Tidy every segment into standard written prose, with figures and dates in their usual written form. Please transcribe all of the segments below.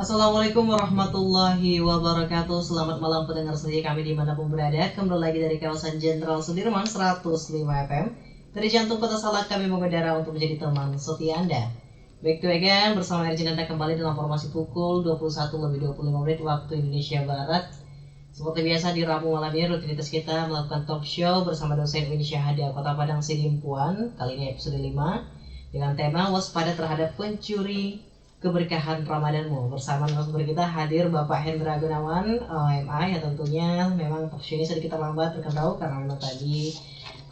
Assalamualaikum warahmatullahi wabarakatuh. Selamat malam pendengar setia kami dimanapun berada. Kembali lagi dari kawasan Jenderal Sudirman 105 FM. Dari jantung kota Salak kami mengudara untuk menjadi teman setia Anda. Back to again bersama Erjin Anda kembali dalam formasi pukul 21:25 waktu Indonesia Barat. Seperti biasa di Rabu malam ini rutinitas kita melakukan talk show bersama dosen Uni Syahada Kota Padang Sidimpuan. Kali ini episode 5 dengan tema waspada terhadap pencuri keberkahan Ramadanmu. Bersama narasumber kita hadir Bapak Hendra Gunawan, MA, yang tentunya memang talk show ini sedikit terlambat berkendau karena memang tadi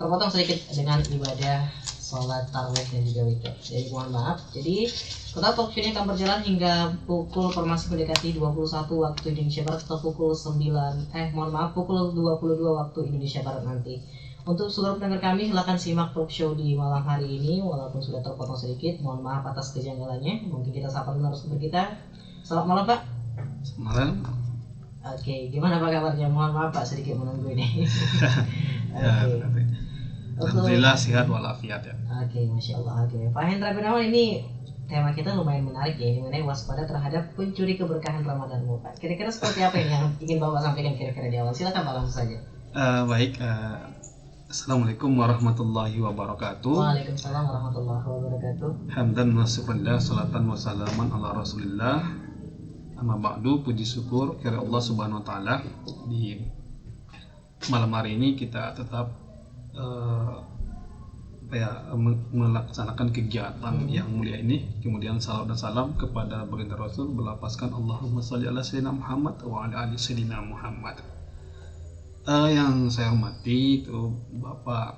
terpotong sedikit dengan ibadah sholat tarawih dan juga witir. Jadi mohon maaf. Jadi total talk show ini akan berjalan hingga pukul masih mendekati 21 waktu Indonesia Barat atau pukul 22 waktu Indonesia Barat nanti. Untuk seluruh pendengar kami silakan simak talk show di malam hari ini walaupun sudah terpotong sedikit. Mohon maaf atas kejanggalannya. Mungkin kita sapa dulu narasumber kita. Selamat malam Pak. Malam. Oke, gimana Pak kabarnya? Mohon maaf Pak sedikit menunggu ini. Ya, alhamdulillah sehat walafiat ya. Oke, Masya Allah. Oke, Pak Hendra Gunawan, ini tema kita lumayan menarik ya, ini mengenai waspada terhadap pencuri keberkahan Ramadanmu Pak. Kira-kira seperti apa ini yang ingin Bapak sampaikan kira-kira di awal? Silakan Pak, langsung saja. Baik. Assalamualaikum warahmatullahi wabarakatuh. Waalaikumsalam warahmatullahi wabarakatuh. Hamdan wa syukrillah, salatan wa salaman ala rasulillah. Amma ba'du, puji syukur kepada Allah subhanahu wa ta'ala. Di malam hari ini kita tetap melaksanakan kegiatan yang mulia ini. Kemudian salawat dan salam kepada baginda Rasul, berlapaskan Allahumma sholli ala sayyidina Muhammad wa ala ali sayyidina Muhammad. Yang saya hormati itu Bapak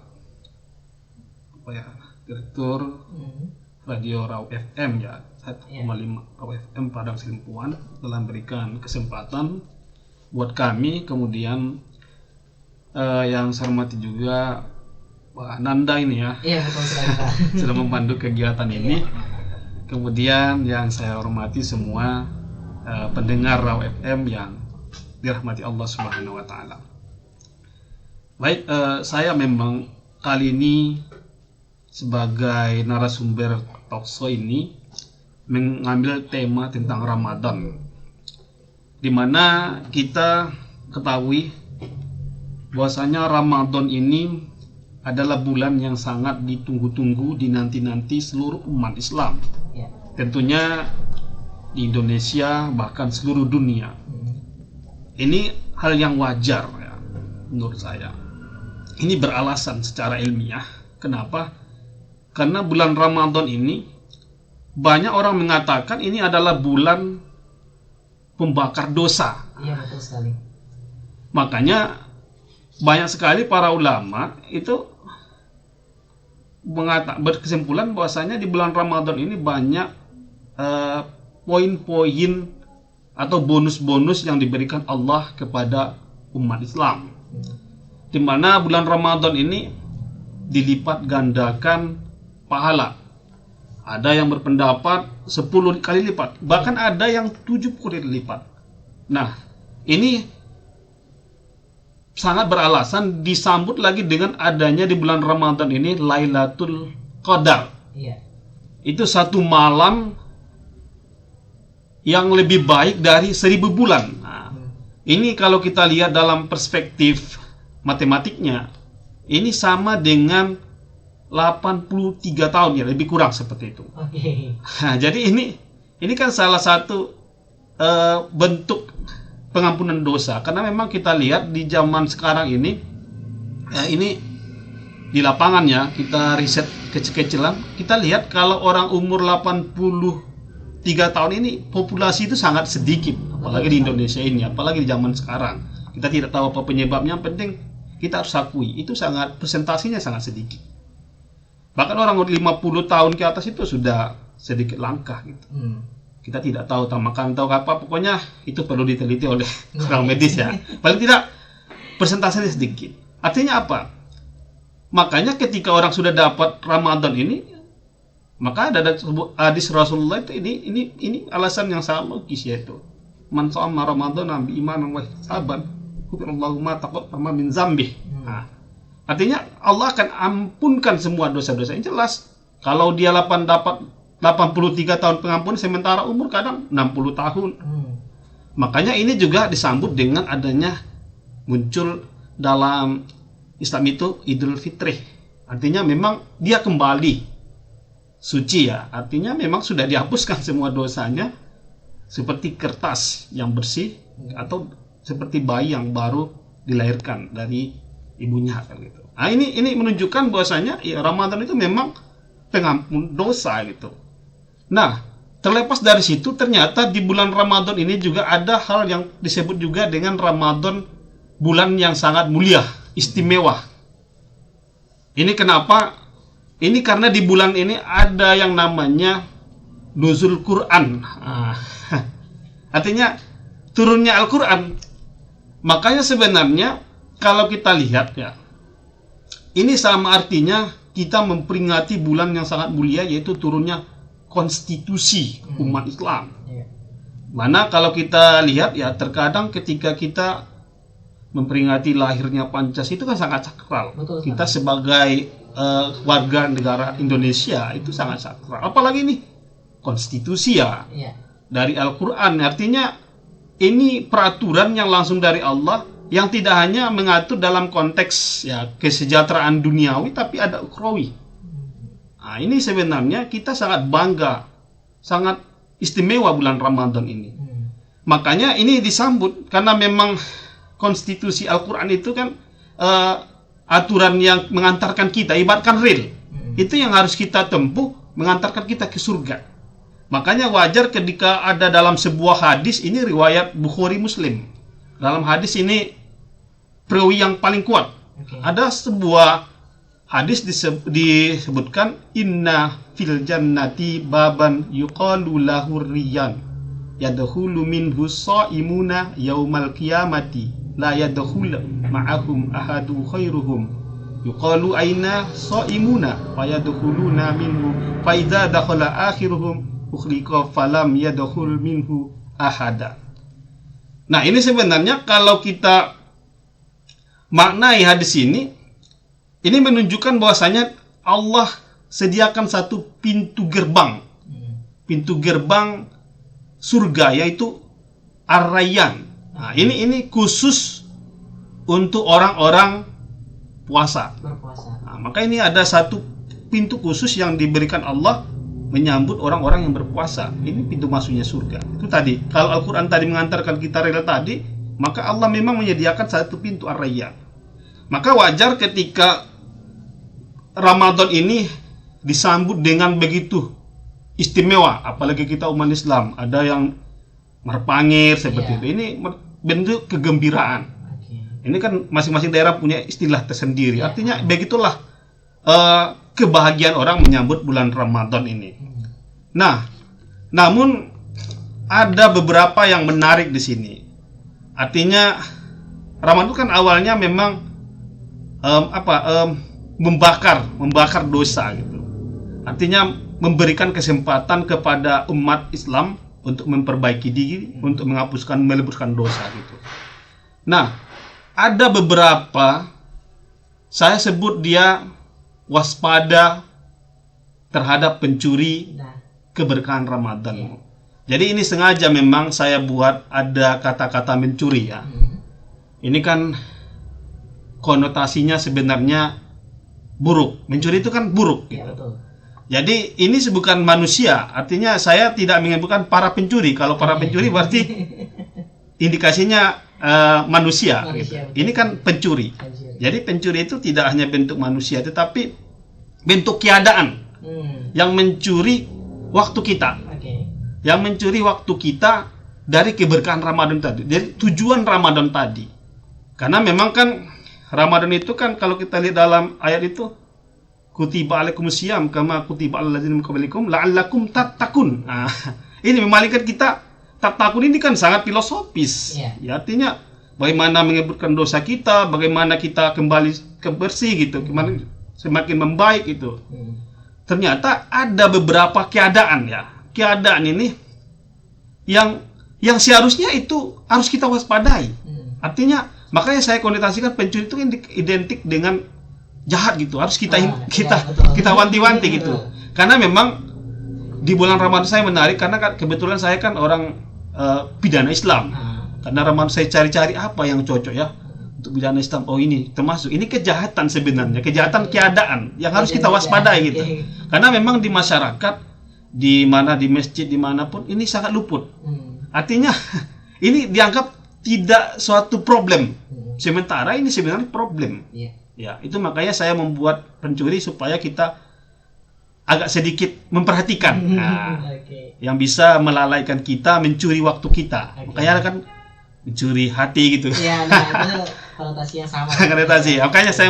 Direktur Radio Raw FM ya, 1,5 Raw FM Padang Sidimpuan telah memberikan kesempatan buat kami. Kemudian yang saya hormati juga Pak Nanda ini ya, betul sekali Pak. sudah membantu kegiatan ini. Kemudian yang saya hormati semua pendengar Raw FM yang dirahmati Allah Subhanahu wa taala. Baik, saya memang kali ini sebagai narasumber talk show ini mengambil tema tentang Ramadan, di mana kita ketahui bahwasanya Ramadan ini adalah bulan yang sangat ditunggu-tunggu, dinanti-nanti seluruh umat Islam. Tentunya di Indonesia bahkan seluruh dunia. Ini hal yang wajar ya, menurut saya. Ini beralasan secara ilmiah. Kenapa? Karena bulan Ramadan ini banyak orang mengatakan ini adalah bulan pembakar dosa. Iya, betul sekali. Makanya banyak sekali para ulama itu berkesimpulan bahwasanya di bulan Ramadan ini banyak poin-poin atau bonus-bonus yang diberikan Allah kepada umat Islam. Di mana bulan Ramadan ini dilipat gandakan pahala. Ada yang berpendapat 10 kali lipat, bahkan ada yang 70 kali lipat. Nah, ini sangat beralasan, disambut lagi dengan adanya di bulan Ramadan ini Lailatul Qadar. Itu satu malam yang lebih baik dari 1000 bulan. Nah, ini kalau kita lihat dalam perspektif matematiknya, ini sama dengan 83 tahun ya, lebih kurang seperti itu. Nah, jadi ini kan salah satu bentuk pengampunan dosa, karena memang kita lihat di zaman sekarang ini di lapangannya kita riset kecil-kecilan, kita lihat kalau orang umur 83 tahun ini populasi itu sangat sedikit, apalagi di Indonesia ini, apalagi di zaman sekarang. Kita tidak tahu apa penyebabnya, yang penting kita harus akui itu sangat, presentasinya sangat sedikit. Bahkan orang 50 tahun ke atas itu sudah sedikit langka gitu. Kita tidak tahu makan tahu apa, pokoknya itu perlu diteliti oleh orang medis ya. Paling tidak presentasinya sedikit. Artinya apa? Makanya ketika orang sudah dapat Ramadan ini, maka ada hadis Rasulullah itu ini alasan yang sangat logis, yaitu man shoma Ramadan bi imanan wa ihtisaban ghufirallahu ma taqaddama min dzambih. Nah, artinya Allah akan ampunkan semua dosa-dosa. Yang jelas kalau dia dapat 83 tahun pengampunan, sementara umur kadang 60 tahun. Makanya ini juga disambut dengan adanya muncul dalam Islam itu Idul Fitri. Artinya memang dia kembali suci ya. Artinya memang sudah dihapuskan semua dosanya, seperti kertas yang bersih atau seperti bayi yang baru dilahirkan dari ibunya kan gitu. Nah, ini menunjukkan bahwasanya ya Ramadan itu memang pengampun dosa gitu. Nah, terlepas dari situ ternyata di bulan Ramadan ini juga ada hal yang disebut juga dengan Ramadan, bulan yang sangat mulia, istimewa. Ini kenapa? Ini karena di bulan ini ada yang namanya nuzul Quran. Artinya turunnya Al-Quran. Makanya sebenarnya kalau kita lihat ya, ini sama artinya kita memperingati bulan yang sangat mulia, yaitu turunnya konstitusi umat Islam. Mana kalau kita lihat ya, terkadang ketika kita memperingati lahirnya Pancasila itu kan sangat sakral. Betul, kita sebagai warga negara Indonesia itu sangat sakral. Apalagi nih konstitusi ya, dari Al-Quran. Artinya ini peraturan yang langsung dari Allah, yang tidak hanya mengatur dalam konteks ya kesejahteraan duniawi, tapi ada ukhrawi. Nah, ini sebenarnya kita sangat bangga, sangat istimewa bulan Ramadan ini. Makanya ini disambut karena memang konstitusi Al-Quran itu kan aturan yang mengantarkan kita, ibaratkan rel. Itu yang harus kita tempuh, mengantarkan kita ke surga. Makanya wajar ketika ada dalam sebuah hadis, ini riwayat Bukhari Muslim. Dalam hadis ini perawi yang paling kuat. Ada sebuah hadis disebutkan, inna fil jannati baban yuqalu lahu riyan yadkhulu minhu shaimuna yaumal qiyamati la yadkhulu ma'ahum ahadu khairuhum yuqalu aina shaimuna fayadkhuluna minhu fa idza dakhala akhiruhum ukhliqa falam yadkhul minhu ahada. Nah, ini sebenarnya kalau kita maknai hadis ini menunjukkan bahwasanya Allah sediakan satu pintu gerbang surga, yaitu Ar-Rayyan. Nah, ini khusus untuk orang-orang berpuasa. Nah, maka ini ada satu pintu khusus yang diberikan Allah menyambut orang-orang yang berpuasa. Ini pintu masuknya surga. Itu tadi. Kalau Al-Quran tadi mengantarkan kita rela tadi, maka Allah memang menyediakan satu pintu Ar-Rayyan. Maka wajar ketika Ramadan ini disambut dengan begitu istimewa, apalagi kita umat Islam, ada yang merpangir seperti itu. Ini bentuk kegembiraan. Ini kan masing-masing daerah punya istilah tersendiri. Artinya begitulah kebahagiaan orang menyambut bulan Ramadan ini. Nah, namun ada beberapa yang menarik di sini. Artinya Ramadan kan awalnya memang membakar dosa gitu. Artinya memberikan kesempatan kepada umat Islam untuk memperbaiki diri, untuk meleburkan dosa gitu. Nah, ada beberapa saya sebut dia waspada terhadap pencuri keberkahan Ramadan. Jadi ini sengaja memang saya buat ada kata-kata mencuri ya. Ini kan konotasinya sebenarnya buruk. Mencuri itu kan buruk gitu. Betul. Jadi ini bukan manusia. Artinya saya tidak menyebutkan para pencuri. Kalau para pencuri berarti indikasinya manusia gitu. Ini kan pencuri. Jadi pencuri itu tidak hanya bentuk manusia, tetapi bentuk keadaan yang mencuri waktu kita. Yang mencuri waktu kita dari keberkahan Ramadan tadi. Jadi tujuan Ramadan tadi. Karena memang kan Ramadan itu kan kalau kita lihat dalam ayat itu, kutiba alaikumusiyam kama kutiba alal ladzina min qablikum la'allakum tattaqun. Nah, ini memalikan kita. Tattaqun ini kan sangat filosofis. Ya, artinya bagaimana menghapuskan dosa kita, bagaimana kita kembali ke bersih gitu, gimana semakin membaik itu. Ternyata ada beberapa keadaan ya. Keadaan ini yang seharusnya itu harus kita waspadai. Artinya makanya saya konotasikan pencuri itu identik dengan jahat gitu. Harus kita wanti-wanti gitu. Karena memang Di bulan Ramadan saya menarik karena kan kebetulan saya kan orang pidana Islam. Karena Ramadan saya cari-cari apa yang cocok ya untuk pidana Islam. Oh ini termasuk ini kejahatan sebenarnya, kejahatan keadaan yang harus kita waspadai gitu. Karena memang di masyarakat, di mana di masjid dimanapun ini sangat luput. Artinya ini dianggap tidak suatu problem. Sementara ini sebenarnya problem. Ya, itu makanya saya membuat pencuri supaya kita agak sedikit memperhatikan. Yang bisa melalaikan kita, mencuri waktu kita. Makanya kan mencuri hati gitu. Iya, nah itu konotasi yang sama. Konotasi. Makanya saya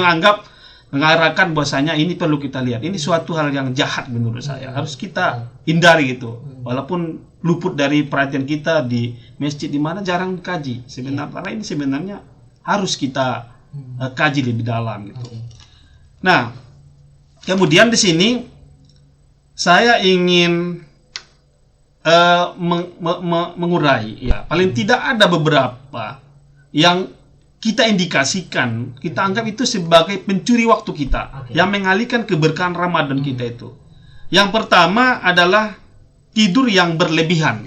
mengarahkan bahwasanya ini perlu kita lihat. Ini suatu hal yang jahat menurut saya. Harus kita hindari gitu. Walaupun luput dari perhatian kita di masjid di mana jarang dikaji. Sebenarnya ini sebenarnya harus kita kaji lebih dalam gitu. Nah, kemudian di sini saya ingin mengurai ya, paling tidak ada beberapa yang kita indikasikan, kita anggap itu sebagai pencuri waktu kita, yang mengalihkan keberkahan Ramadan kita itu. Yang pertama adalah tidur yang berlebihan.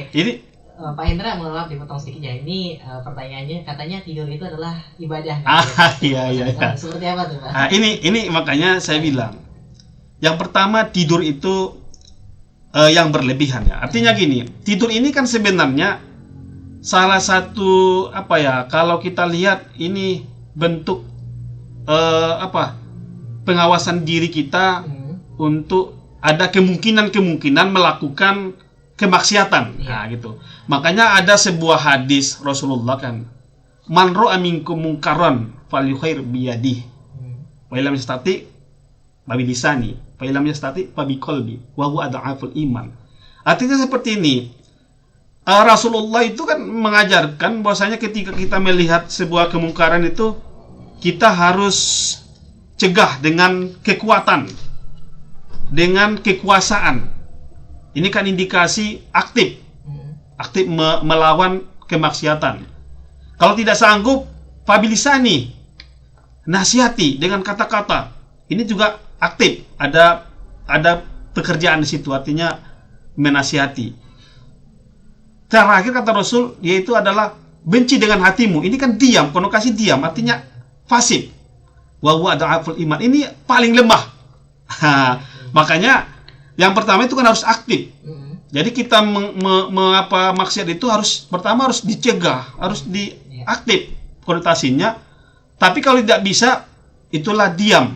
Ini Pak Hendra, mohon maaf dipotong sedikit ya. Ini pertanyaannya katanya tidur itu adalah ibadah. Iya. Seperti apa tuh, Pak? Ini makanya saya bilang, yang pertama tidur itu yang berlebihan ya. Artinya gini, tidur ini kan sebenarnya salah satu kalau kita lihat ini bentuk pengawasan diri kita untuk ada kemungkinan melakukan kemaksiatan. Nah, gitu. Makanya ada sebuah hadis Rasulullah kan, man ra'a minkum munkaran falyughayyir biyadihi wa illam yastati babi lisani, fa illam yastati babi qalbi, wa huwa adhaful iman. Artinya seperti ini. Rasulullah itu kan mengajarkan bahwasanya ketika kita melihat sebuah kemungkaran itu kita harus cegah dengan kekuatan, dengan kekuasaan. Ini kan indikasi aktif melawan kemaksiatan. Kalau tidak sanggup, fabilisani, nasihati dengan kata-kata. Ini juga aktif, ada pekerjaan di situ, artinya menasihati. Terakhir kata Rasul, yaitu adalah benci dengan hatimu. Ini kan diam, konotasi diam, artinya pasif. Wa huwa adhaful iman. Ini paling lemah. Makanya yang pertama itu kan harus aktif. Jadi kita maksiat itu pertama harus dicegah, harus diaktif konotasinya. Tapi kalau tidak bisa, itulah diam.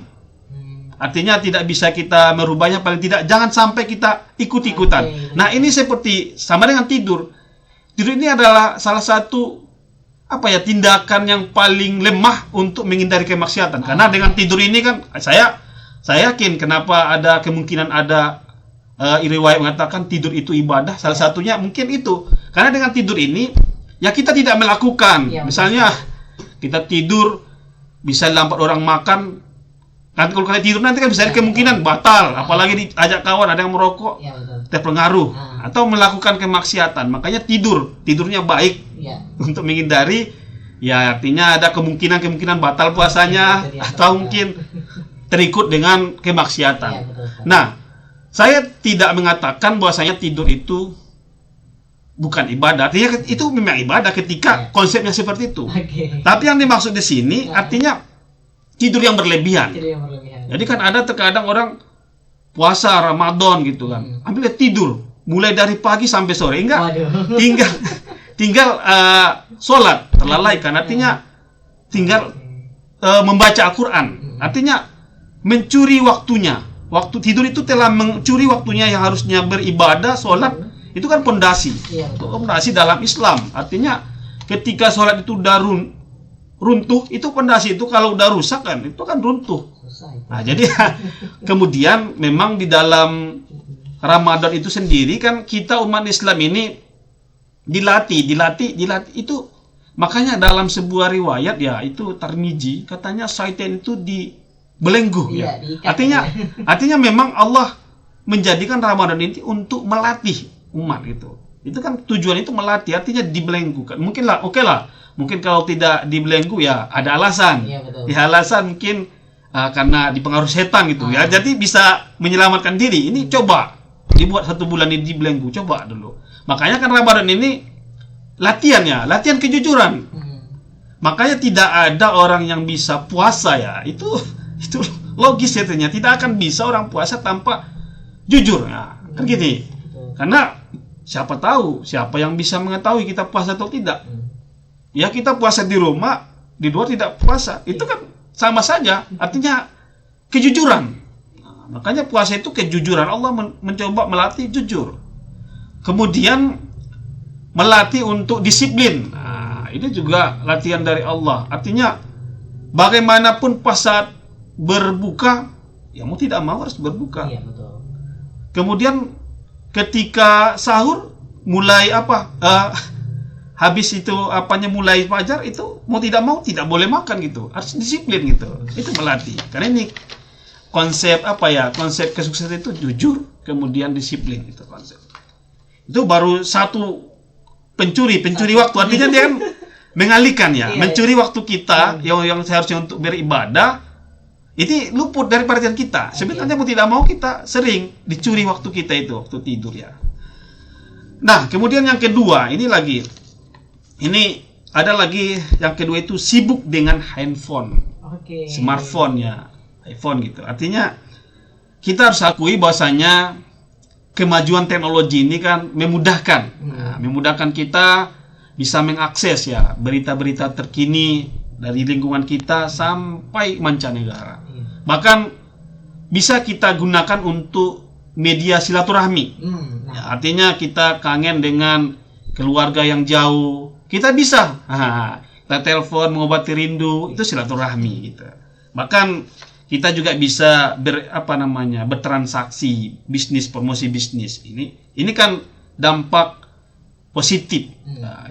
Artinya tidak bisa kita merubahnya, paling tidak jangan sampai kita ikut-ikutan. Nah, ini seperti sama dengan tidur. Tidur ini adalah salah satu tindakan yang paling lemah untuk menghindari kemaksiatan. Karena dengan tidur ini kan saya yakin kenapa ada kemungkinan ada riwayat mengatakan tidur itu ibadah. Salah satunya mungkin itu. Karena dengan tidur ini ya kita tidak melakukan. Misalnya kita tidur bisa lambat orang makan. Nanti kalau kalian tidur nanti kan bisa ada kemungkinan batal, apalagi diajak kawan ada yang merokok, terpengaruh atau melakukan kemaksiatan. Makanya tidurnya baik untuk menghindari. Ya artinya ada kemungkinan batal puasanya atau mungkin terikut dengan kemaksiatan. Nah, saya tidak mengatakan bahwasanya tidur itu bukan ibadah. Artinya itu memang ibadah ketika konsepnya seperti itu. Tapi yang dimaksud di sini artinya tidur yang berlebihan. Jadi kan ada terkadang orang puasa Ramadan gitu kan, ambil tidur mulai dari pagi sampai sore, tinggal sholat terlalaikan. Artinya tinggal membaca Al-Quran. Artinya mencuri waktunya. Waktu tidur itu telah mencuri waktunya yang harusnya beribadah, sholat. Itu kan pondasi. Pondasi dalam Islam. Artinya ketika sholat itu udah runtuh, itu pondasi itu kalau udah rusak kan, itu kan runtuh. Nah, jadi kemudian memang di dalam Ramadan itu sendiri kan kita umat Islam ini dilatih itu. Makanya dalam sebuah riwayat ya itu Tirmidzi katanya syaitan itu dibelenggu ya. Artinya memang Allah menjadikan Ramadan ini untuk melatih umat gitu. Itu kan tujuan itu melatih, artinya dibelenggu kan. Mungkin kalau tidak dibelenggu ya ada alasan. Ya alasan mungkin karena dipengaruhi setan gitu ya. Jadi bisa menyelamatkan diri. Ini coba dibuat 1 bulan ini dibelenggu, coba dulu. Makanya kan Ramadan ini latihan kejujuran. Makanya tidak ada orang yang bisa puasa ya, itu logis ya, ternyata tidak akan bisa orang puasa tanpa jujur ya, kan gini. Karena siapa tahu, siapa yang bisa mengetahui kita puasa atau tidak? Ya kita puasa di rumah, di luar tidak puasa, itu kan sama saja, artinya kejujuran. Nah, makanya puasa itu kejujuran. Allah mencoba melatih jujur. Kemudian melatih untuk disiplin. Nah, ini juga latihan dari Allah. Artinya bagaimanapun pas saat berbuka, ya mau tidak mau harus berbuka. Iya, betul. Kemudian ketika sahur mulai habis itu mulai fajar, itu mau tidak mau tidak boleh makan gitu. Harus disiplin gitu. Itu melatih. Karena ini konsep konsep kesuksesan itu jujur, kemudian disiplin, itu konsep. Itu baru satu pencuri waktu, artinya dia kan mengalihkan ya, mencuri waktu kita yang seharusnya untuk beribadah, ini luput dari perhatian kita. Sebenarnya mau tidak mau kita sering dicuri waktu kita itu, waktu tidur ya. Nah, kemudian yang kedua, ini ada lagi yang kedua itu sibuk dengan handphone, smartphone ya, iPhone gitu. Artinya kita harus akui bahwasanya kemajuan teknologi ini kan memudahkan, memudahkan kita bisa mengakses ya berita-berita terkini dari lingkungan kita sampai mancanegara. Bahkan bisa kita gunakan untuk media silaturahmi. Ya, artinya kita kangen dengan keluarga yang jauh, kita bisa kita telepon mengobati rindu, itu silaturahmi gitu. Bahkan kita juga bisa bertransaksi bisnis, promosi bisnis. Ini kan dampak positif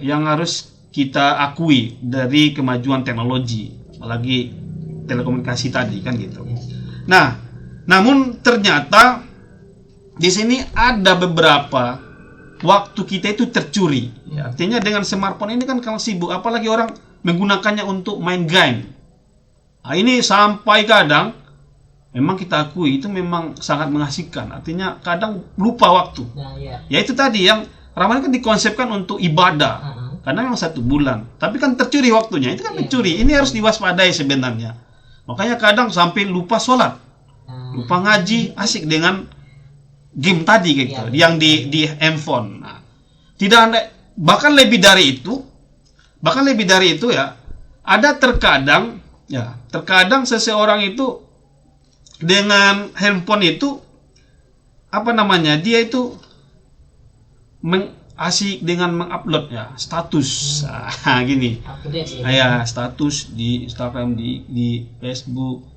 yang harus kita akui dari kemajuan teknologi, apalagi telekomunikasi tadi kan gitu. Nah, namun ternyata di sini ada beberapa waktu kita itu tercuri. Ya, artinya dengan smartphone ini kan kalau sibuk, apalagi orang menggunakannya untuk main game. Nah, ini sampai kadang memang kita akui itu memang sangat mengasihkan. Artinya kadang lupa waktu. Ya itu tadi yang Ramadan kan dikonsepkan untuk ibadah. Karena memang 1 bulan. Tapi kan tercuri waktunya. Itu kan mencuri. Ini harus diwaspadai sebenarnya. Makanya kadang sampai lupa sholat. Lupa ngaji, asik dengan game tadi gitu. Yang di handphone. Nah, tidak ada, bahkan lebih dari itu ya. Ada terkadang seseorang itu dengan handphone itu dia itu asik dengan mengupload ya status, gini, status di Instagram, di Facebook,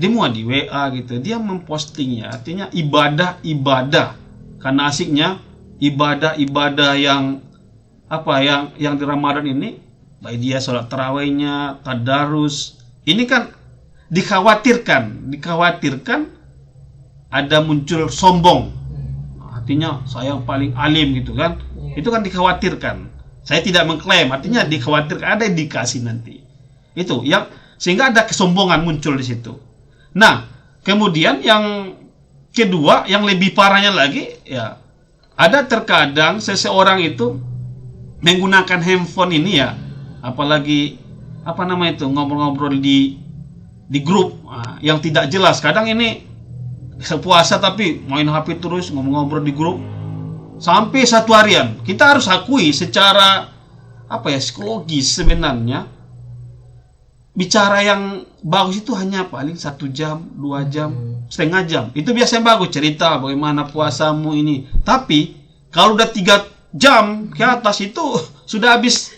di WA gitu, dia mempostingnya, artinya ibadah karena asiknya ibadah yang di Ramadan ini, baik dia sholat tarawihnya, tadarus, ini kan dikhawatirkan ada muncul sombong, artinya saya yang paling alim gitu kan. Itu kan dikhawatirkan. Saya tidak mengklaim, artinya dikhawatirkan ada indikasi nanti. Itu yang sehingga ada kesombongan muncul di situ. Nah, kemudian yang kedua, yang lebih parahnya lagi ya, ada terkadang seseorang itu menggunakan handphone ini ya, apalagi ngobrol-ngobrol di grup yang tidak jelas. Kadang ini puasa tapi main HP terus, ngobrol-ngobrol di grup sampai 1 harian. Kita harus akui secara psikologis sebenarnya bicara yang bagus itu hanya paling 1 jam, 2 jam, setengah jam. Itu biasanya bagus, cerita bagaimana puasamu ini. Tapi kalau udah 3 jam ke atas itu sudah habis,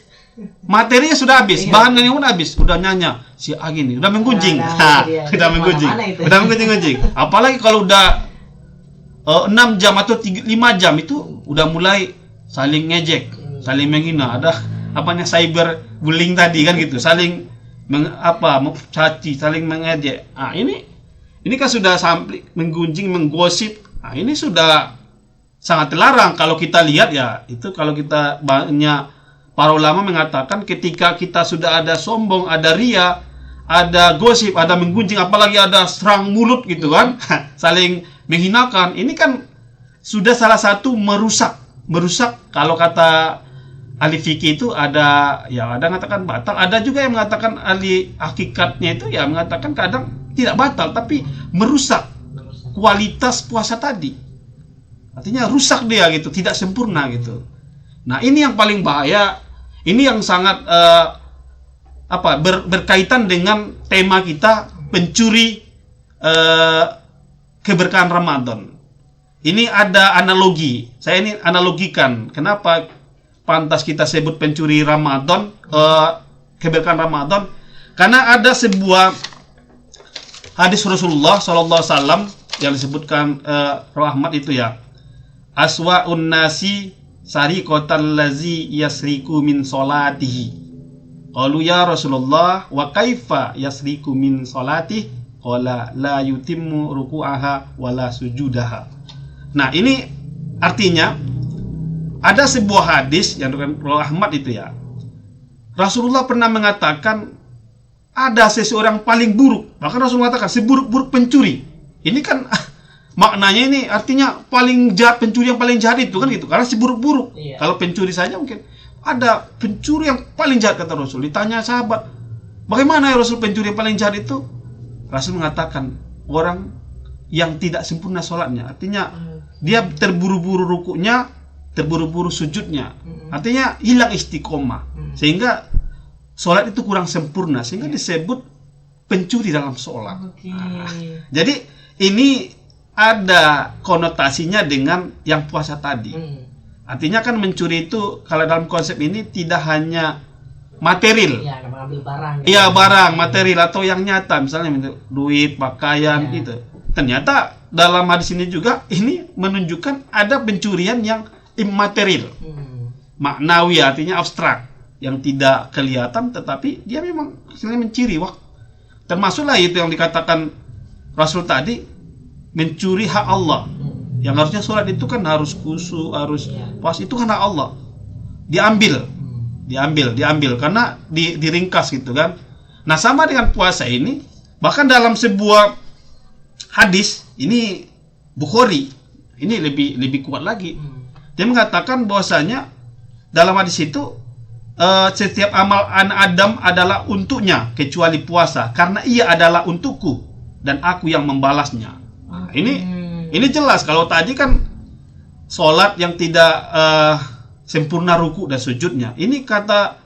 materinya sudah habis, bahannya pun habis, udah nyanya si gini, udah menggunjing, udah menggunjing. Apalagi kalau udah 6 jam atau 5 jam itu udah mulai saling ngejek, saling menghina, ada cyber bullying tadi kan gitu, saling mencaci, saling mengejek. Ini kan sudah sampai menggunjing, menggosip. Ini sudah sangat terlarang kalau kita lihat ya. Itu kalau kita banyak para ulama mengatakan ketika kita sudah ada sombong, ada ria, ada gosip, ada menggunjing, apalagi ada serang mulut gitu kan, saling menghinakan, ini kan sudah salah satu merusak kalau kata ahli fikih itu ada mengatakan batal, ada juga yang mengatakan ahli hakikatnya itu ya mengatakan kadang tidak batal tapi merusak kualitas puasa tadi. Artinya rusak dia gitu, tidak sempurna gitu. Nah, ini yang paling bahaya. Ini yang sangat berkaitan dengan tema kita, pencuri keberkahan Ramadan. Ini ada analogi. Saya ini analogikan kenapa pantas kita sebut pencuri Ramadan, keberkahan Ramadan, karena ada sebuah hadis Rasulullah SAW yang disebutkan Ahmad itu ya, aswa'un nasi sariqatal lazi yasriku min solatihi. Qalu ya Rasulullah wa kaifa yasriku min solatihi? Qala la yutimmu ruku'aha wala sujudaha. Nah, ini artinya ada sebuah hadis yang diriwayatkan oleh Ahmad itu ya. Rasulullah pernah mengatakan ada seseorang paling buruk. Bahkan Rasulullah mengatakan seburuk-buruk pencuri. Ini kan maknanya ini artinya paling jahat, pencuri yang paling jahat itu kan gitu. Karena seburuk-buruk. Iya. Kalau pencuri saja mungkin ada pencuri yang paling jahat kata Rasul. Ditanya sahabat, bagaimana ya Rasul pencuri yang paling jahat itu? Rasul mengatakan orang yang tidak sempurna sholatnya. Artinya dia terburu-buru rukuknya, terburu-buru sujudnya, artinya hilang istiqomah, sehingga sholat itu kurang sempurna, sehingga disebut pencuri dalam sholat. Nah, jadi ini ada konotasinya dengan yang puasa tadi. Artinya kan mencuri itu kalau dalam konsep ini tidak hanya material, mengambil barang. Iya, barang material atau yang nyata, misalnya duit, pakaian gitu. Ternyata dalam hadis ini juga ini menunjukkan ada pencurian yang immaterial, maknawi, artinya abstrak, yang tidak kelihatan tetapi dia memang mencuri waktu. Termasuklah itu yang dikatakan Rasul tadi, mencuri hak Allah. Yang harusnya sholat itu kan harus khusyuk, harus pas, itu kan hak Allah. Diambil karena diringkas gitu kan. Nah, sama dengan puasa ini, bahkan dalam sebuah hadis ini Bukhari, ini lebih kuat lagi. Dia mengatakan bahwasanya dalam hadis itu setiap amal anak Adam adalah untuknya kecuali puasa, karena ia adalah untukku dan aku yang membalasnya. Nah, ini jelas. Kalau tadi kan sholat yang tidak sempurna ruku dan sujudnya. Ini kata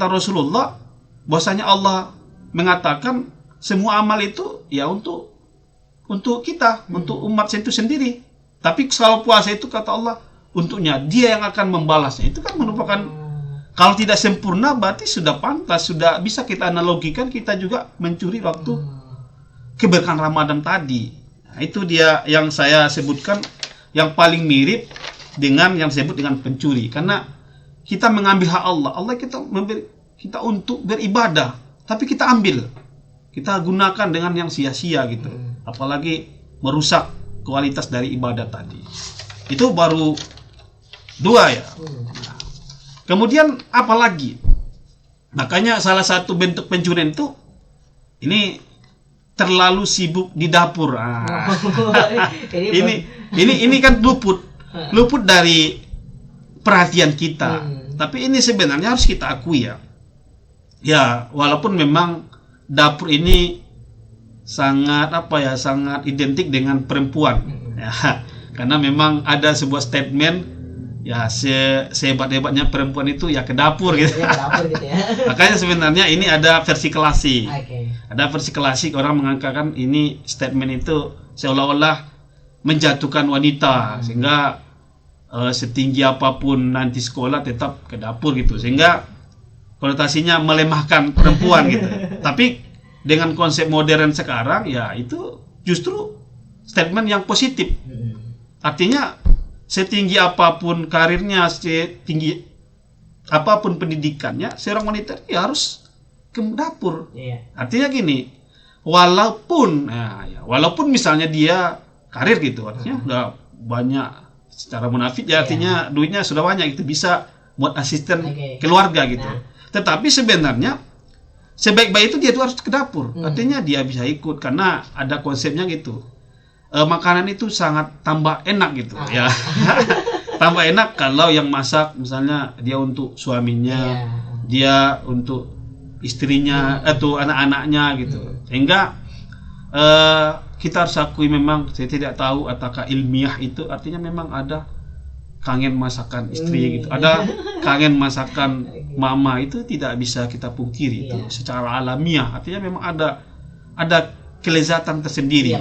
Rasulullah bahwasanya Allah mengatakan semua amal itu ya untuk kita, untuk umat itu sendiri. Tapi kalau puasa itu kata Allah untuknya, dia yang akan membalasnya. Itu kan merupakan, kalau tidak sempurna berarti sudah pantas, sudah bisa kita analogikan kita juga mencuri waktu keberkahan Ramadan tadi. Nah, itu dia yang saya sebutkan yang paling mirip dengan yang disebut dengan pencuri, karena kita mengambil hak Allah. Allah kita memberi kita untuk beribadah, tapi kita ambil, kita gunakan dengan yang sia-sia gitu. Apalagi merusak kualitas dari ibadah tadi. Itu baru dua ya. Nah, kemudian apa lagi? Makanya salah satu bentuk pencurian itu ini terlalu sibuk di dapur. Ini kan luput dari perhatian kita. Tapi ini sebenarnya harus kita akui ya. Ya, walaupun memang dapur ini sangat identik dengan perempuan. Ya, karena memang ada sebuah statement ya, sehebat-hebatnya perempuan itu ya ke dapur gitu. Ya, ke dapur gitu ya. Makanya sebenarnya ini ada versi klasik. Ada versi klasik, orang mengangkat ini statement itu seolah-olah menjatuhkan wanita, sehingga setinggi apapun nanti sekolah tetap ke dapur gitu, sehingga konotasinya melemahkan perempuan gitu. Tapi dengan konsep modern sekarang ya itu justru statement yang positif. Artinya setinggi apapun karirnya, setinggi apapun pendidikannya, seorang wanita ya harus ke dapur. Artinya gini, walaupun misalnya dia karir gitu, artinya udah banyak secara munafik ya, artinya duitnya sudah banyak gitu, bisa buat asisten keluarga gitu. Tetapi sebenarnya sebaik-baik itu dia tuh harus ke dapur. Artinya dia bisa ikut karena ada konsepnya gitu. makanan itu sangat tambah enak gitu ya. Tambah enak kalau yang masak misalnya dia untuk suaminya, dia untuk istrinya atau anak-anaknya gitu. Sehingga kita harus akui memang saya tidak tahu apakah ilmiah itu artinya memang ada kangen masakan istri gitu. Ada kangen masakan mama itu tidak bisa kita pungkiri itu secara alamiah. Artinya memang ada kelezatan tersendiri.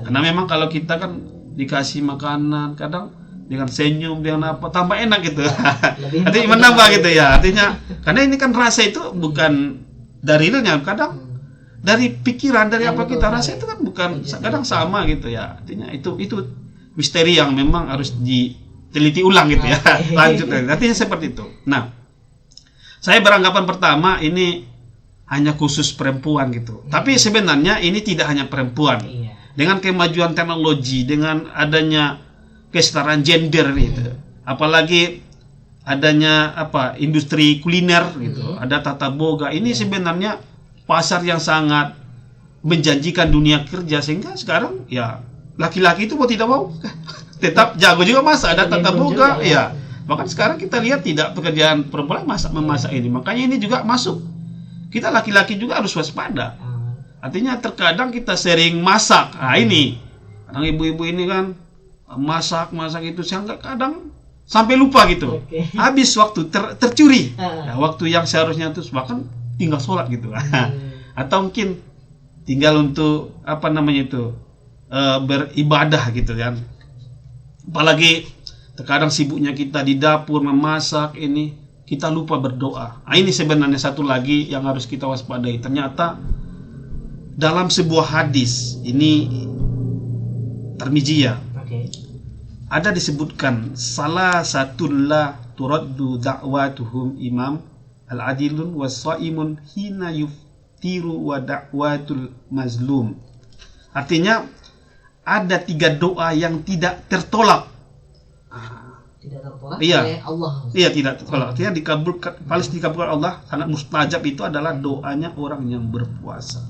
Karena memang kalau kita kan dikasih makanan kadang dengan senyum dengan apa tambah enak gitu. Artinya menambah gitu ya. Artinya karena ini kan rasa itu bukan dari realnya, kadang dari pikiran, dari apa kita rasa itu kan bukan kadang sama gitu ya. Artinya itu misteri yang memang harus diteliti ulang gitu ya. Lanjut artinya seperti itu. Nah, saya beranggapan pertama ini hanya khusus perempuan gitu. Tapi sebenarnya ini tidak hanya perempuan. Dengan kemajuan teknologi, dengan adanya kesetaraan gender gitu. Apalagi adanya industri kuliner gitu. Ada tata boga. Ini sebenarnya pasar yang sangat menjanjikan dunia kerja, sehingga sekarang ya laki-laki itu mau tidak mau tetap jago juga masak, ada tata boga ya. Bahkan sekarang kita lihat tidak pekerjaan perempuan memasak ini. Makanya ini juga masuk. Kita laki-laki juga harus waspada. Artinya terkadang kita sering masak. Nah ini kadang ibu-ibu ini kan masak itu kadang sampai lupa gitu. Habis waktu tercuri. Ya, waktu yang seharusnya itu bahkan tinggal sholat gitu. Atau mungkin tinggal untuk beribadah gitu kan. Apalagi terkadang sibuknya kita di dapur memasak ini, kita lupa berdoa. Nah, ini sebenarnya satu lagi yang harus kita waspadai. Ternyata dalam sebuah hadis ini Tirmidzi ada disebutkan salah satu la turaddu da'watuhum imam al-adilun was-shaimun hina yuftiru wa da'watul mazlum. Artinya ada 3 doa yang tidak tertolak. Tidak tertolak oleh Allah. Iya, tidak tertolak. Artinya dikabulkan, paling dikabulkan Allah, sangat mustajab itu adalah doanya orang yang berpuasa.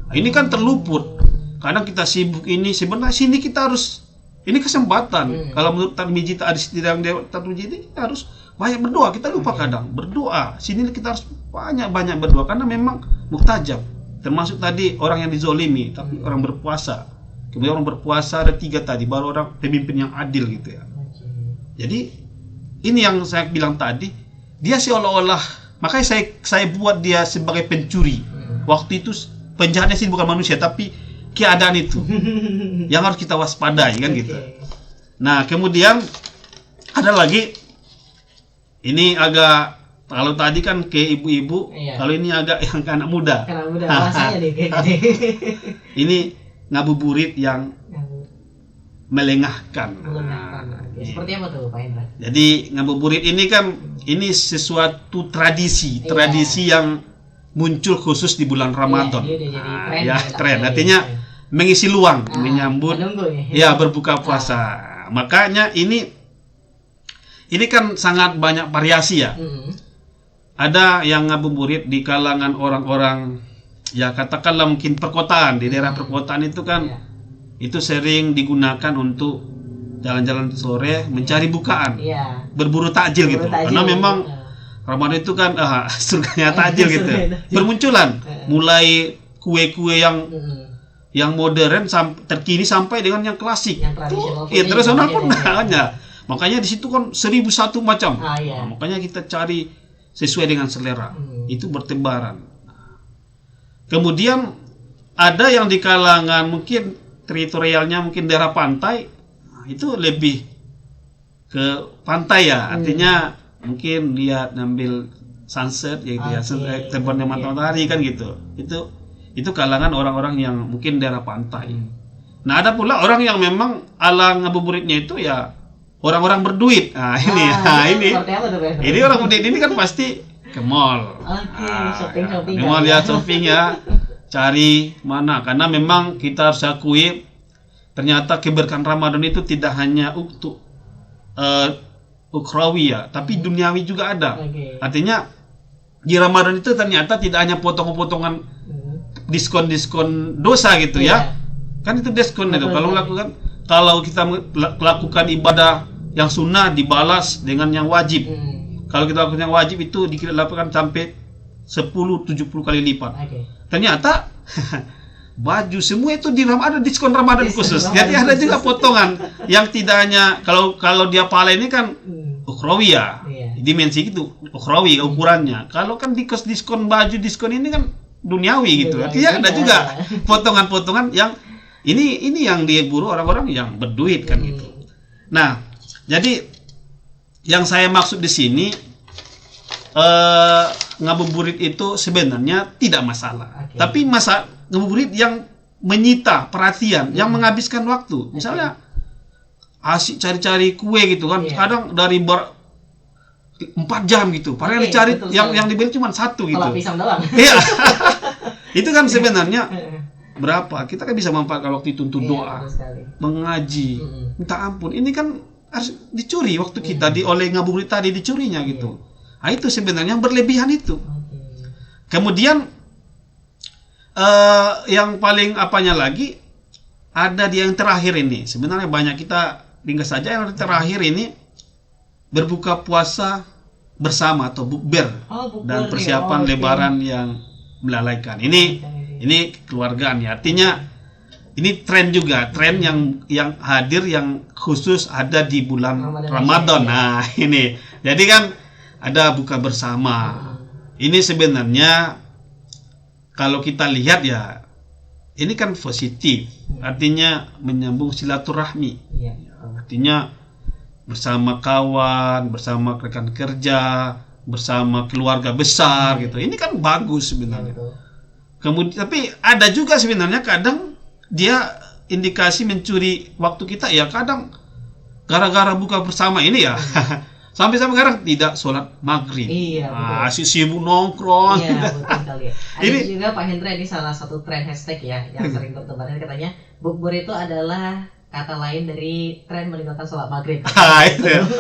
Nah, ini kan terluput. Kadang kita sibuk ini, sebenarnya sini kita harus ini kesempatan. Kalau menurut Tirmidzi yang Tirmidzi ini kita harus banyak berdoa. Kita lupa kadang berdoa. Sini kita harus banyak berdoa karena memang mustajab. Termasuk tadi orang yang dizolimi, tapi orang berpuasa. Kemudian orang berpuasa ada 3 tadi, baru orang pemimpin yang adil gitu ya. Jadi ini yang saya bilang tadi, dia seolah-olah, makanya saya buat dia sebagai pencuri. Waktu itu penjahatnya sih bukan manusia, tapi keadaan itu yang harus kita waspadai kan gitu. Nah kemudian ada lagi, ini agak, kalau tadi kan ke ibu-ibu, kalau ini agak yang ke anak muda. Rasanya nih kayak gini. Ini ngabuburit yang melengahkan. Seperti apa tuh Pak Hendra? Jadi ngabuburit ini kan ini sesuatu tradisi yang muncul khusus di bulan Ramadan. Tren. Artinya mengisi luang, menyambut berbuka puasa. Makanya ini kan sangat banyak variasi ya. Ada yang ngabuburit di kalangan orang-orang ya katakanlah mungkin perkotaan, di daerah perkotaan itu kan itu sering digunakan untuk jalan-jalan sore mencari bukaan, berburu takjil gitu. Karena memang Ramadan itu kan surganya takjil gitu. Bermunculan mulai kue-kue yang modern terkini sampai dengan yang klasik. Yang tradisional pun banyak. Makanya di situ kan 1001 macam. Makanya kita cari sesuai dengan selera. Itu bertebaran. Kemudian ada yang di kalangan mungkin teritorialnya mungkin daerah pantai, itu lebih ke pantai ya. Artinya mungkin lihat ngambil sunset gitu ya, terbangnya matahari kan gitu. Itu kalangan orang-orang yang mungkin daerah pantai. Nah, ada pula orang yang memang ala ngabuburitnya itu ya orang-orang berduit. Ini orang berduit ini kan pasti ke mall. Shopping. Ke mall ya, shopping ya. Cari mana, karena memang kita harus akui ternyata keberkahan Ramadan itu tidak hanya untuk ukhrawi ya, tapi duniawi juga ada. Artinya di Ramadan itu ternyata tidak hanya potongan-potongan diskon-diskon dosa gitu ya. Kan itu diskon itu. Betul Kalau sekali. kalau kita lakukan ibadah yang sunnah dibalas dengan yang wajib. Kalau kita lakukan yang wajib itu dilakukan sampai 10-70 kali lipat. Oke. Ternyata baju semua itu di ada diskon Ramadan Diskon khusus. Ramadan Jadi ada khusus. juga potongan yang tidak hanya kalau dia pala ini kan ukhrawi ya. Iya. Dimensi gitu, ukhrawi ukurannya. Kalau kan diskon baju diskon ini kan duniawi gitu. Artinya ada juga potongan-potongan yang ini yang diburu orang-orang yang berduit kan gitu. Nah, jadi yang saya maksud di sini ngabuburit itu sebenarnya tidak masalah. Oke. Tapi ngabuburit yang menyita perhatian, yang menghabiskan waktu. Misalnya asik cari-cari kue gitu kan. Iya. Kadang dari 4 jam gitu. Padahal yang Oke, dicari betul yang sekali. dibeli cuma 1 gitu. Kalau pisang doang. Iya. Itu kan sebenarnya berapa? Kita kan bisa memanfaatkan waktu itu untuk Iya, doa, betul sekali. mengaji, minta ampun. Ini kan harus dicuri waktu kita oleh ngabuburit tadi dicurinya gitu. Nah, itu sebenarnya yang berlebihan itu. Oke. Kemudian yang paling apanya lagi ada di yang terakhir ini. Sebenarnya banyak kita ringkas saja yang terakhir ini berbuka puasa bersama atau bukber Oh, bukber dan nih. persiapan Oh, oke. lebaran yang melalaikan. Ini keluargaan ya. Artinya ini tren juga, tren yang hadir yang khusus ada di bulan Ramadan. Nah, ini. Jadi kan ada buka bersama. Ini sebenarnya kalau kita lihat ya ini kan positif. Artinya menyambung silaturahmi. Iya. Artinya bersama kawan, bersama rekan kerja, bersama keluarga besar gitu. Ini kan bagus sebenarnya. Betul. Kemudian tapi ada juga sebenarnya kadang dia indikasi mencuri waktu kita ya, kadang gara-gara buka bersama ini ya. Sampai sekarang tidak sholat maghrib. Iya, betul. Sibuk nongkrong. Iya, betul sekali. Ada Ini- juga Pak Hendra, ini salah satu tren hashtag ya yang sering bertebaran, katanya bukber itu adalah kata lain dari tren meninggalkan sholat maghrib.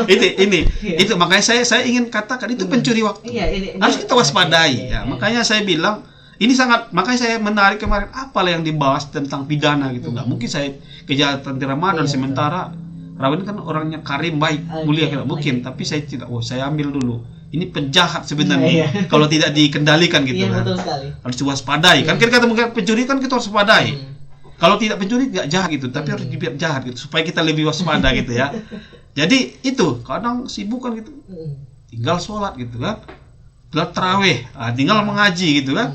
Ini Iya. itu makanya saya ingin katakan itu pencuri waktu. Iya, ini Harus kita waspadai Iya, ya. Makanya saya bilang ini makanya saya menarik kemarin apalah yang dibahas tentang pidana gitu. Nggak mungkin saya kejahatan di Ramadan Iya, sementara Ramadan kan orangnya karim baik Oke, mulia tidak mungkin, oke. tapi saya tidak. Saya ambil dulu. Ini penjahat sebenarnya Iya. kalau tidak dikendalikan gitu Iya, kan. betul sekali. Harus diwaspadai. Kan kita kata mungkin pencuri kan kita harus waspadai. Kalau tidak pencuri tidak jahat gitu, tapi harus dibiar jahat gitu supaya kita lebih waspada gitu ya. Jadi itu kadang sibuk kan gitu, tinggal sholat gitu kan, tinggal taraweh, tinggal mengaji gitu kan.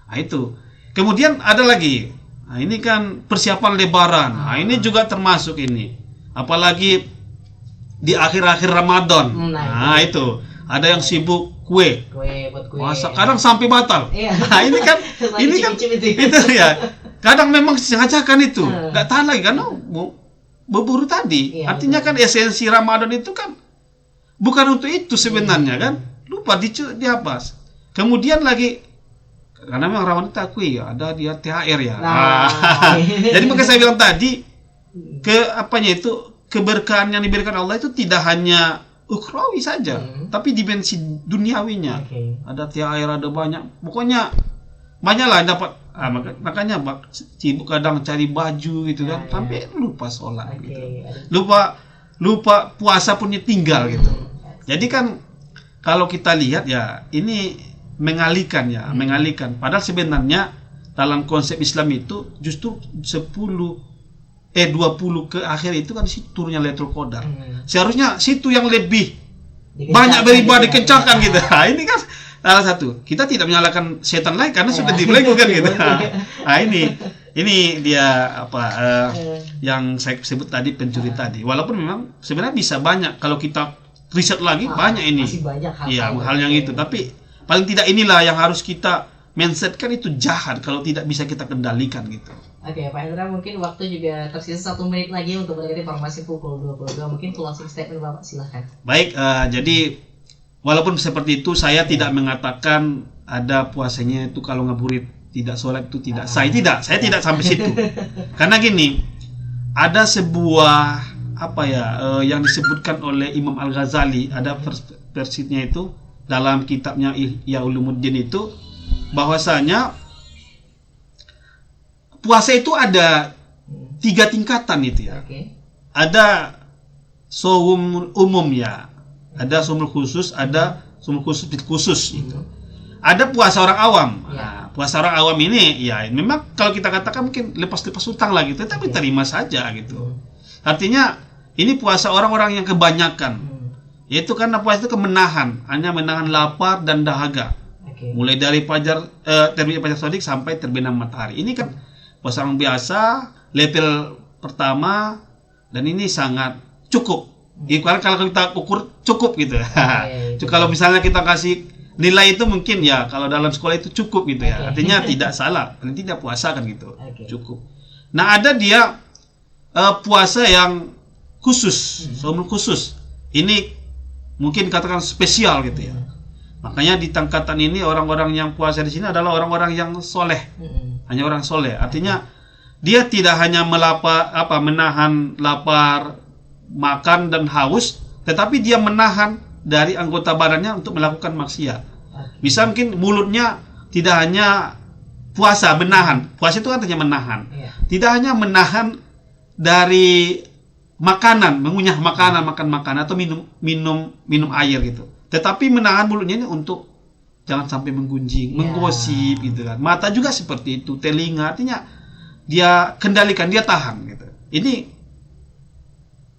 Nah itu. Kemudian ada lagi. Nah ini kan persiapan lebaran. Nah ini juga termasuk ini. Apalagi di akhir-akhir Ramadan. Nah itu. Ada yang sibuk kue. Buat kue. Masa kadang sampai batal. Iya. Nah ini kan itu ya. Kadang memang sengaja kan itu. Nggak tahan lagi karena mau berburu tadi. Iya, Artinya kan esensi Ramadan itu kan bukan untuk itu sebenarnya kan. Lupa dihapus. Kemudian lagi karena memang Ramadan itu akui ya, ada dia THR ya. Nah. Jadi makanya saya bilang tadi keberkahan yang diberikan Allah itu tidak hanya ukhrawi saja, tapi dimensi duniawinya. Oke. Ada THR, ada banyak. Pokoknya banyak lah yang dapat. Makanya sibuk kadang cari baju gitu kan, Iya. sampai lupa sholat Oke. gitu. Ada- Lupa puasa punya tinggal gitu. Jadi kan kalau kita lihat ya ini mengalihkan ya, mengalihkan. Padahal sebenarnya dalam konsep Islam itu justru 20 ke akhir itu kan situ turunnya Lailatul Qadar. Seharusnya situ yang lebih banyak beribadah dikencangkan gitu. Nah, ini kan salah satu. Kita tidak menyalahkan setan lain karena sudah dibelenggu kan gitu. Nah, ini dia yang saya sebut tadi pencuri tadi. Walaupun memang sebenarnya bisa banyak kalau kita riset lagi banyak ini. Masih banyak hal yang itu, tapi paling tidak inilah yang harus kita mindsetkan itu jahat kalau tidak bisa kita kendalikan gitu. Oke, Pak Hendra, mungkin waktu juga tersisa 1 menit lagi untuk mendekati informasi pukul 22. Mungkin closing statement Bapak, silahkan. Baik, jadi walaupun seperti itu saya tidak mengatakan ada puasanya itu kalau ngabuburit tidak sholat itu tidak sah. Saya tidak sampai situ. Karena gini, ada sebuah yang disebutkan oleh Imam Al-Ghazali, ada versinya itu dalam kitabnya Ihya Ulumuddin itu bahwasanya puasa itu ada 3 tingkatan itu ya. Oke. Ada saum umum ya, ada saum khusus, ada saum khusus itu. Ada puasa orang awam. Nah, puasa orang awam ini ya memang kalau kita katakan mungkin lepas-lepas utang lah gitu, tapi terima saja gitu. Artinya ini puasa orang-orang yang kebanyakan. Yaitu karena puasa itu kemenahan, hanya menahan lapar dan dahaga. Mulai dari terbitnya fajar shadiq sampai terbenam matahari. Ini kan puasa orang biasa, level pertama, dan ini sangat cukup. Karena kalau kita ukur cukup gitu. Kalau misalnya kita kasih nilai itu mungkin ya kalau dalam sekolah itu cukup gitu ya. Artinya tidak salah, paling tidak puasa kan gitu. Cukup. Nah, ada dia puasa yang khusus, saum khusus. Ini mungkin katakan spesial gitu ya. Makanya di tingkatan ini orang-orang yang puasa di sini adalah orang-orang yang soleh. Hanya orang soleh. Artinya dia tidak hanya menahan lapar, makan dan haus, tetapi dia menahan dari anggota badannya untuk melakukan maksiat. Bisa mungkin mulutnya tidak hanya puasa, menahan. Puasa itu artinya menahan. Tidak hanya menahan dari makanan, mengunyah makanan, makan makanan atau minum air gitu. Tetapi menahan mulutnya ini untuk jangan sampai menggunjing, menggosip gitu kan. Mata juga seperti itu, telinga, artinya dia kendalikan, dia tahan gitu. Ini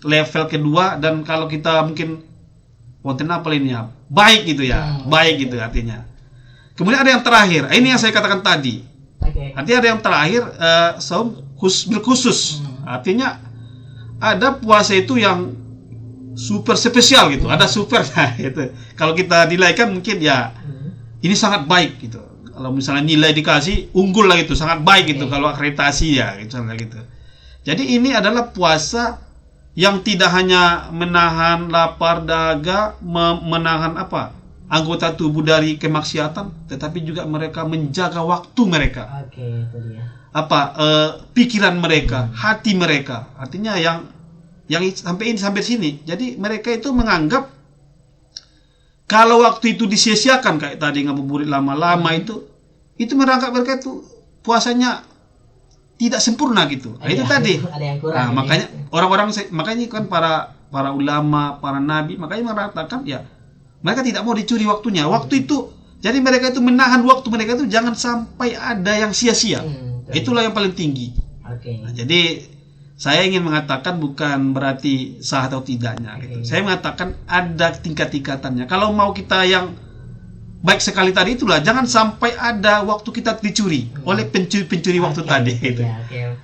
level kedua, dan kalau kita mungkin konten apa ini ya, baik gitu ya, baik gitu artinya. Kemudian ada yang terakhir, ini yang saya katakan tadi. Artinya ada yang terakhir, saum khusus. Artinya ada puasa itu yang super spesial gitu, ada supernya gitu. Kalau kita nilaikan mungkin ya ini sangat baik gitu. Kalau misalnya nilai dikasih unggul lah gitu, sangat baik gitu kalau akreditasi ya gitu. Jadi ini adalah puasa yang tidak hanya menahan lapar dahaga, menahan anggota tubuh dari kemaksiatan, tetapi juga mereka menjaga waktu mereka. Itu dia. Pikiran mereka, hati mereka. Artinya yang sampai sini. Jadi mereka itu menganggap kalau waktu itu disia-siakan kayak tadi ngabuburit lama-lama itu menganggap mereka itu puasanya tidak sempurna gitu. Itu tadi. Ada yang kurang. Makanya makanya kan para ulama, para nabi makanya mengatakan ya mereka tidak mau dicuri waktunya. Waktu itu jadi mereka itu menahan waktu mereka itu jangan sampai ada yang sia-sia. Itulah yang paling tinggi. Nah, jadi saya ingin mengatakan bukan berarti sah atau tidaknya gitu. Saya mengatakan ada tingkat-tingkatannya. Kalau mau kita yang baik sekali tadi itulah, jangan sampai ada waktu kita dicuri oleh pencuri waktu tadi gitu.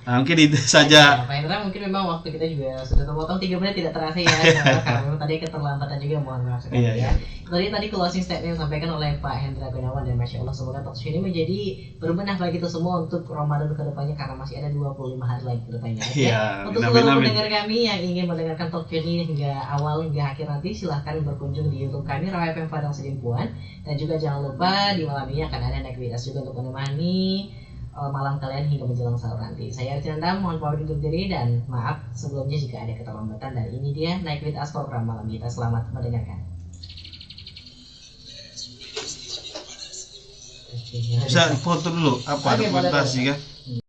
Nah, mungkin itu saja. Pak Hendra, mungkin memang waktu kita juga sudah terpotong 3 menit tidak terasa ya. Karena memang tadi keterlambatan juga, mohon maaf sekali ya. Tadi closing statement yang disampaikan oleh Pak Hendra Gunawan, dan Masya Allah semoga talkshow ini menjadi berbenah bagi kita semua untuk Ramadan ke depannya, karena masih ada 25 hari lagi ke depannya. Untuk seluruh pendengar kami yang ingin mendengarkan talkshow ini hingga awal hingga akhir nanti, silahkan berkunjung di YouTube kami Rawa FM Padang Sidimpuan, dan juga jangan lupa di malam ini akan ada Night With Us juga untuk menemani malam kalian hingga menjelang sahur nanti. Saya Arif Nanda, mohon pamit undur diri dan maaf sebelumnya jika ada keterlambatan. Dan ini dia Night With Us, program malam kita. Selamat mendengarkan. Bisa foto dulu dokumentasi kan?